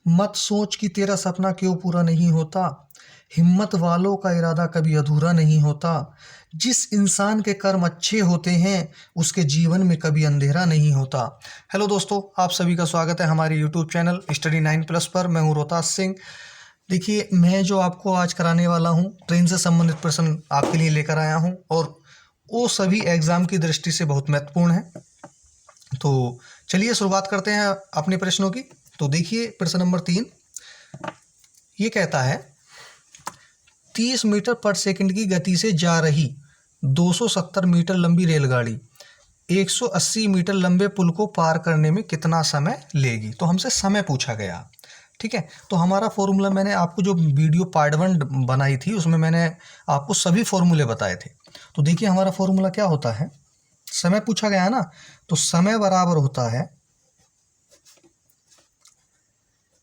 मत सोच कि तेरा सपना क्यों पूरा नहीं होता, हिम्मत वालों का इरादा कभी अधूरा नहीं होता। जिस इंसान के कर्म अच्छे होते हैं उसके जीवन में कभी अंधेरा नहीं होता। हेलो दोस्तों, आप सभी का स्वागत है हमारे यूट्यूब चैनल स्टडी 9+ पर। मैं हूँ रोहतास सिंह। देखिए, मैं जो आपको आज कराने वाला हूँ ट्रेन से संबंधित प्रश्न आपके लिए लेकर आया हूँ, और वो सभी एग्ज़ाम की दृष्टि से बहुत महत्वपूर्ण है। तो चलिए शुरुआत करते हैं अपने प्रश्नों की। तो देखिए, प्रश्न नंबर 3 ये कहता है 30 मीटर पर सेकंड की गति से जा रही 270 मीटर लंबी रेलगाड़ी 180 मीटर लंबे पुल को पार करने में कितना समय लेगी। तो हमसे समय पूछा गया, ठीक है। तो हमारा फॉर्मूला, मैंने आपको जो वीडियो पार्ट 1 बनाई थी उसमें मैंने आपको सभी फॉर्मूले बताए थे। तो देखिए, हमारा फॉर्मूला क्या होता है, समय पूछा गया है ना, तो समय बराबर होता है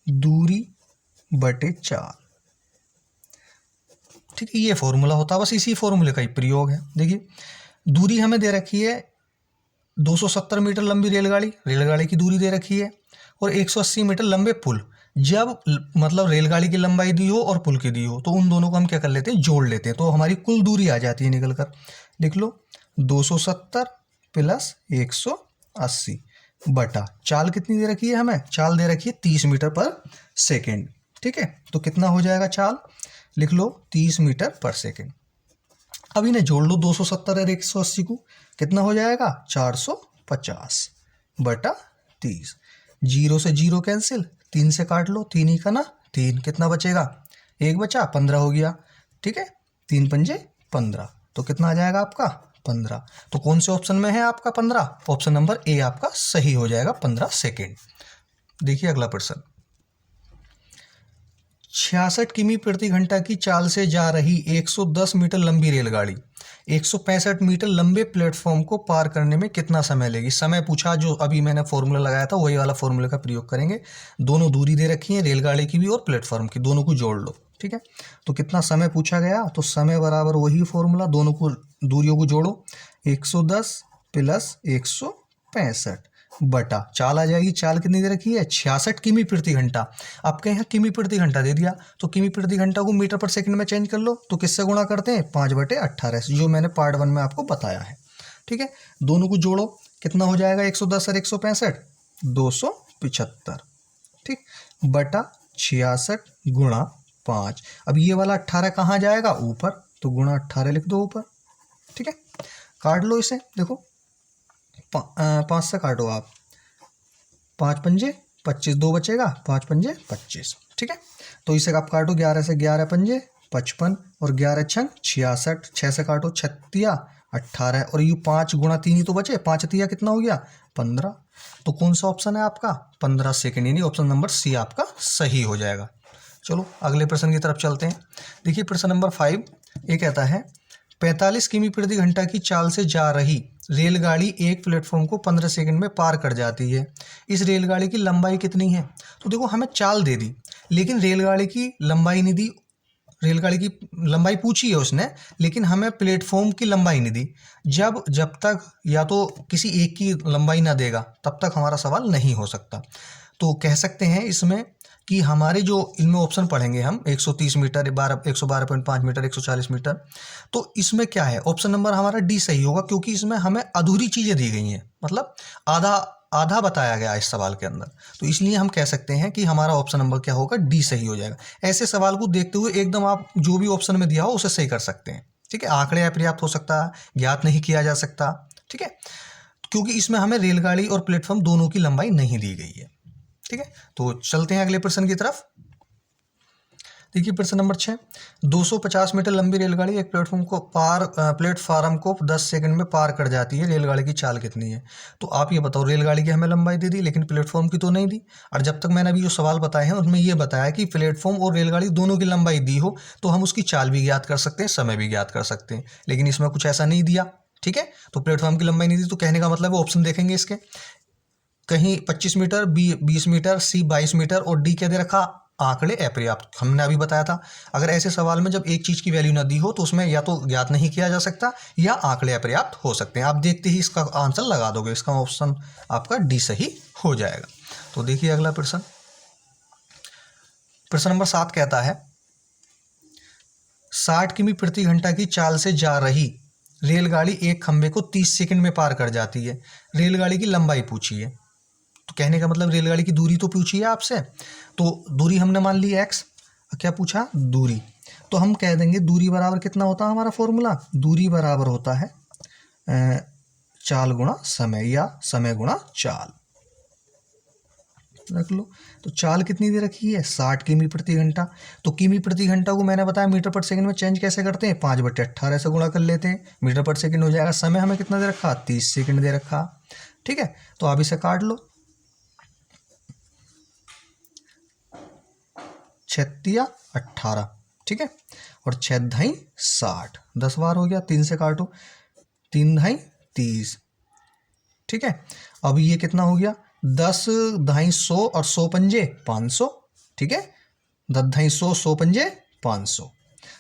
दूरी बटे चाल, ठीक है। ये फॉर्मूला होता है, बस इसी फॉर्मूले का ही प्रयोग है। देखिए, दूरी हमें दे रखी है 270 मीटर लंबी रेलगाड़ी की दूरी दे रखी है, और 180 मीटर लंबे पुल। जब मतलब रेलगाड़ी की लंबाई दी हो और पुल की दी हो तो उन दोनों को हम क्या कर लेते हैं, जोड़ लेते हैं, तो हमारी कुल दूरी आ जाती है निकल कर। लिख लो 270 प्लस 180 बटा चाल कितनी दे रखी है, हमें चाल दे रखी है 30 मीटर पर सेकेंड, ठीक है। तो कितना हो जाएगा चाल, लिख लो 30 मीटर पर सेकेंड। अब इन्हें जोड़ लो 270 और 180 को, कितना हो जाएगा 450 बटा 30। 0 से 0 कैंसिल, 3 से काट लो, 3 ही का ना 3, कितना बचेगा, 1 बचा, 15 हो गया, ठीक है। 3 पंजे 15, तो कितना आ जाएगा आपका 15। तो कौन से ऑप्शन में है आपका 15, ऑप्शन नंबर ए आपका सही हो जाएगा, 15 सेकेंड। देखिए अगला प्रश्न, 66 किमी प्रति घंटा की चाल से जा रही 110 मीटर लंबी रेलगाड़ी 165 मीटर लंबे प्लेटफॉर्म को पार करने में कितना समय लेगी। समय पूछा, जो अभी मैंने फॉर्मूला लगाया था वही वाला फॉर्मूले का प्रयोग करेंगे। दोनों दूरी दे रखी है, रेलगाड़ी की भी और प्लेटफॉर्म की, दोनों को जोड़ लो, ठीक है। तो कितना समय पूछा गया, तो समय बराबर वही फॉर्मूला, दोनों को दूरियों को जोड़ो, 110 प्लस 165 बटा चाल आ जाएगी। चाल कितनी दे रखी है, 66 किमी प्रति घंटा। आपके यहाँ किमी प्रति घंटा दे दिया, तो किमी प्रति घंटा को मीटर पर सेकंड में चेंज कर लो, तो किससे गुणा करते हैं, 5/18, जो मैंने पार्ट 1 में आपको बताया है, ठीक है। दोनों को जोड़ो, कितना हो जाएगा 110 और 165, 275, ठीक, बटा 66 गुणा 5। अब ये वाला 18 कहाँ जाएगा, ऊपर, तो गुणा 18 लिख दो ऊपर, ठीक है। काट लो इसे, देखो 5 से काटो आप, 5 पंजे 25, 2 बचेगा, 5 पंजे 25, ठीक है। तो इसे आप काटो, 11 से 11 पंजे 55 और 11 छंग 66, 6 से काटो 36 18, और ये 5 गुणा 3 ही तो बचे, 5 तिया कितना हो गया 15। तो कौन सा ऑप्शन है आपका, 15 सेकेंड, यानी ऑप्शन नंबर सी आपका सही हो जाएगा। चलो अगले प्रश्न की तरफ चलते हैं। देखिए प्रश्न नंबर 5 ये कहता है 45 किमी प्रति घंटा की चाल से जा रही रेलगाड़ी एक प्लेटफॉर्म को 15 सेकंड में पार कर जाती है। इस रेलगाड़ी की लंबाई कितनी है। तो देखो, हमें चाल दे दी लेकिन रेलगाड़ी की लंबाई नहीं दी। रेलगाड़ी की लंबाई पूछी है उसने, लेकिन हमें प्लेटफॉर्म की लंबाई नहीं दी। जब तक या तो किसी एक की लंबाई ना देगा तब तक हमारा सवाल नहीं हो सकता। तो कह सकते हैं इसमें कि हमारे जो इनमें ऑप्शन पढ़ेंगे हम 130 मीटर, 112.5 मीटर, 140 मीटर, तो इसमें क्या है, ऑप्शन नंबर हमारा डी सही होगा, क्योंकि इसमें हमें अधूरी चीज़ें दी गई हैं, मतलब आधा आधा बताया गया इस सवाल के अंदर। तो इसलिए हम कह सकते हैं कि हमारा ऑप्शन नंबर क्या होगा, डी सही हो जाएगा। ऐसे सवाल को देखते हुए एकदम आप जो भी ऑप्शन में दिया हो उसे सही कर सकते हैं, ठीक है। आंकड़े अपर्याप्त हो सकता है, ज्ञात नहीं किया जा सकता, ठीक है, क्योंकि इसमें हमें रेलगाड़ी और प्लेटफॉर्म दोनों की लंबाई नहीं दी गई है, ठीक है। तो चलते हैं अगले प्रश्न की तरफ। देखिए प्रश्न नंबर 6, 250 मीटर लंबी रेलगाड़ी एक प्लेटफार्म को 10 सेकंड में पार कर जाती है, रेलगाड़ी की चाल कितनी है। तो आप ये बताओ, रेलगाड़ी की हमें लंबाई दे दी लेकिन प्लेटफॉर्म की तो नहीं दी। और जब तक मैंने अभी जो सवाल बताए हैं उसमें ये बताया कि प्लेटफॉर्म और रेलगाड़ी दोनों की लंबाई दी हो तो हम उसकी चाल भी ज्ञात कर सकते हैं, समय भी ज्ञात कर सकते हैं, लेकिन इसमें कुछ ऐसा नहीं दिया, ठीक है। तो प्लेटफॉर्म की लंबाई नहीं दी, तो कहने का मतलब है ऑप्शन देखेंगे इसके, कहीं 25 मीटर, बी 20 मीटर, सी 22 मीटर और डी क्या दे रखा, आंकड़े अपर्याप्त। हमने अभी बताया था अगर ऐसे सवाल में जब एक चीज़ की वैल्यू ना दी हो तो उसमें या तो ज्ञात नहीं किया जा सकता या आंकड़े अपर्याप्त हो सकते हैं। आप देखते ही इसका आंसर लगा दोगे, इसका ऑप्शन आपका डी सही हो जाएगा। तो देखिए अगला प्रश्न, प्रश्न नंबर 7 कहता है 60 किमी प्रति घंटा की चाल से जा रही रेलगाड़ी एक खंभे को 30 सेकंड में पार कर जाती है। रेलगाड़ी की लंबाई पूछी है। तो कहने का मतलब रेलगाड़ी की दूरी तो पूछी है आपसे, तो दूरी हमने मान ली x। क्या पूछा? दूरी। तो हम कह देंगे दूरी बराबर कितना होता है हमारा फॉर्मूला? दूरी बराबर होता है चाल गुणा समय या समय गुणा चाल। रख लो। तो चाल कितनी दे रखी है? 60 किमी प्रति घंटा। तो किमी प्रति घंटा को मैंने बताया मीटर पर सेकंड में चेंज कैसे करते हैं? 5/18 से गुणा कर लेते हैं, मीटर पर सेकंड हो जाएगा। समय हमें कितना दे रखा? 30 सेकंड दे रखा। ठीक है, तो आप इसे काट लो। 6 18, ठीक है, और 6 × 60, 10 बार हो गया। 3 से काटो, 3 × 30, ठीक है। अब ये कितना हो गया? 10 × 100 और 100 पंजे 500, ठीक है। 10 × 100, 100 पंजे 500,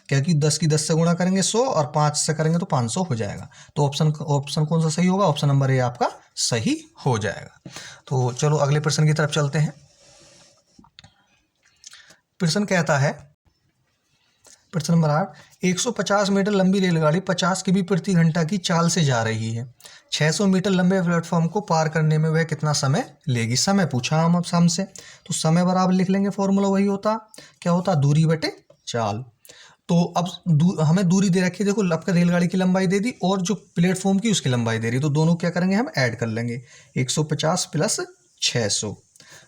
क्योंकि 10 की 10 से गुणा करेंगे 100 और 5 से करेंगे तो 500 हो जाएगा। तो ऑप्शन कौन सा सही होगा? ऑप्शन नंबर ए आपका सही हो जाएगा। तो चलो अगले प्रश्न की तरफ चलते हैं। प्रश्न कहता है, प्रश्न नंबर 8, 150 मीटर लंबी रेलगाड़ी 50 किमी प्रति घंटा की चाल से जा रही है। 600 मीटर लंबे प्लेटफॉर्म को पार करने में वह कितना समय लेगी? समय पूछा हम अब हमसे, तो समय बराबर लिख लेंगे। फॉर्मूला वही होता, क्या होता? दूरी बटे चाल। तो अब हमें दूरी दे रखी है, देखो आपका रेलगाड़ी की लंबाई दे दी और जो प्लेटफॉर्म की उसकी लंबाई दे रही, तो दोनों क्या करेंगे? हम ऐड कर लेंगे। 150 + 600।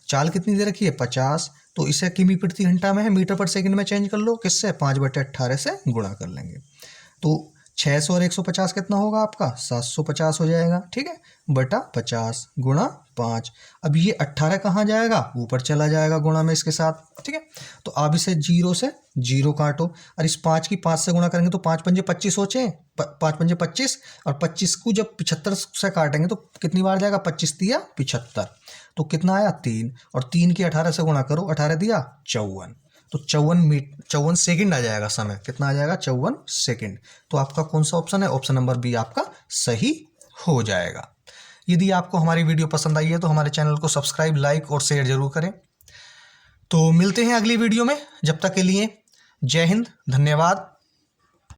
चाल कितनी दे रखी है? 50। तो इसे किमी प्रति घंटा में है, मीटर पर सेकंड में चेंज कर लो। किससे? 5/18 से गुणा कर लेंगे। तो 600 और 150 कितना होगा आपका? 750 हो जाएगा, ठीक है, बटा 50 गुणा 5। अब ये 18 कहाँ जाएगा? ऊपर चला जाएगा गुणा में इसके साथ, ठीक है। तो आप इसे 0 से 0 काटो और इस 5 की 5 से गुणा करेंगे तो 5 पंजे 25 होचे, 5 पंजे 25, और 25 को जब 75 से काटेंगे तो कितनी बार जाएगा? 25 × 75, तो कितना आया? 3, और 3 की 18 से गुणा करो, 18 दिया 54, तो 54 सेकंड आ जाएगा समय। कितना आ जाएगा? 54 सेकंड। तो आपका कौन सा ऑप्शन है? ऑप्शन नंबर बी आपका सही हो जाएगा। यदि आपको हमारी वीडियो पसंद आई है तो हमारे चैनल को सब्सक्राइब, लाइक और शेयर जरूर करें। तो मिलते हैं अगली वीडियो में, जब तक के लिए जय हिंद, धन्यवाद।